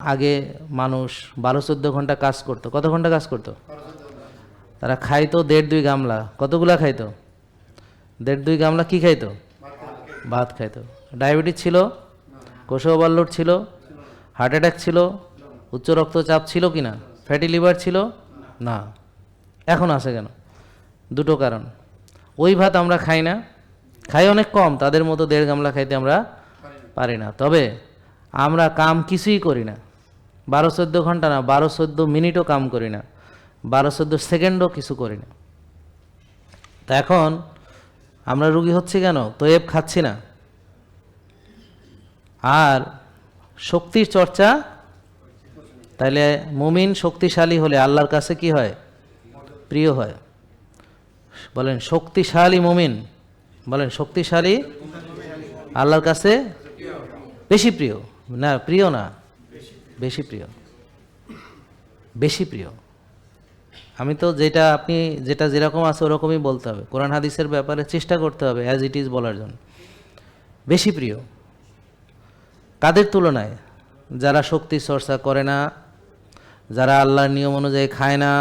আগে মানুষ 12-14 ঘন্টা কাজ করতো। কত ঘন্টা কাজ করতো? তারা খাইতো 1.5-2 গামলা। কতগুলা খাইতো? 1.5-2 গামলা। কি খাইতো? ভাত খাইতো। ডায়াবেটিস ছিল, কোষ ওভারলোড ছিল, হার্ট অ্যাটাক ছিল, উচ্চ রক্তচাপ ছিল কিনা, ফ্যাটি লিভার ছিল না। এখন আছে কেন? দুটো কারণ। ওই ভাত আমরা খাই না, খাই অনেক কম, তাদের মতো 1.5 গামলা খাইতে আমরা পারি না। তবে আমরা কাম কিছুই করি না, 12-14 ঘন্টা না, 12-14 মিনিটও কাম করি না, 12-14 সেকেন্ডও কিছু করি না। তা এখন আমরা রুগী হচ্ছি কেন? তয়েব খাচ্ছি না, আর শক্তির চর্চা। তাইলে মুমিন শক্তিশালী হলে আল্লাহর কাছে কি হয়? প্রিয় হয়। বলেন শক্তিশালী মুমিন, বলেন শক্তিশালী আল্লাহর কাছে বেশি প্রিয়। না, প্রিয় না, বেশি প্রিয়, বেশি প্রিয়। আমি তো যেটা আপনি যেটা যেরকম আছে ওরকমই বলতে হবে। কোরআন হাদিসের ব্যাপারে চেষ্টা করতে হবে অ্যাজ ইট ইজ বলার জন্য। বেশি প্রিয় কাদের তুলনায়? যারা শক্তি চর্চা করে না, যারা আল্লাহর নিয়ম অনুযায়ী খায় না,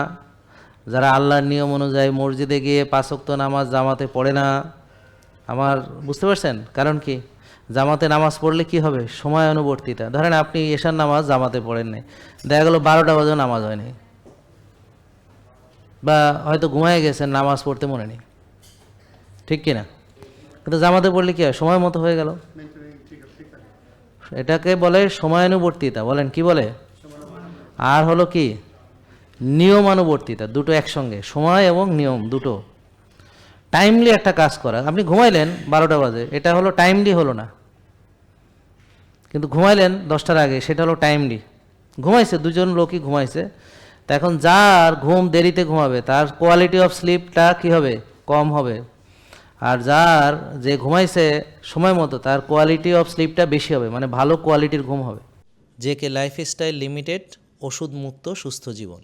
যারা আল্লাহর নিয়ম অনুযায়ী মসজিদে গিয়ে 5 ওয়াক্ত নামাজ জামাতে পড়ে না। আমার বুঝতে পারছেন কারণ কি? জামাতে নামাজ পড়লে কি হবে? সময় অনুবর্তিতা। ধরেন আপনি এশার নামাজ জামাতে পড়েন নাই, দেখা গেল 12টা বাজে নামাজ হয়নি, বা হয়তো ঘুমায় গেছেন, নামাজ পড়তে মনে নেই, ঠিক কিনা? কিন্তু জামাতে পড়লে কি হয়? সময় মতো হয়ে গেল। এটাকে বলে সময়ানুবর্তিতা। বলেন কি বলে? আর হলো কি? নিয়মানুবর্তিতা। দুটো একসঙ্গে, সময় এবং নিয়ম দুটো। টাইমলি একটা কাজ করা। আপনি ঘুমাইলেন 12টা বাজে, এটা হলো টাইমলি হলো না, কিন্তু ঘুমাইলেন 10টার আগে, সেটা হলো টাইমলি। ঘুমাইছে, দুজন লোকই ঘুমাইছে। তা এখন যার ঘুম দেরিতে ঘুমাবে তার কোয়ালিটি অফ স্লিপটা কি হবে? কম হবে। আর যার যে ঘুমাইছে সময় মতো তার কোয়ালিটি অফ স্লিপটা বেশি হবে, মানে ভালো কোয়ালিটির ঘুম হবে। জেকে লাইফস্টাইল লিমিটেড, ওষুধ মুক্ত সুস্থ জীবন।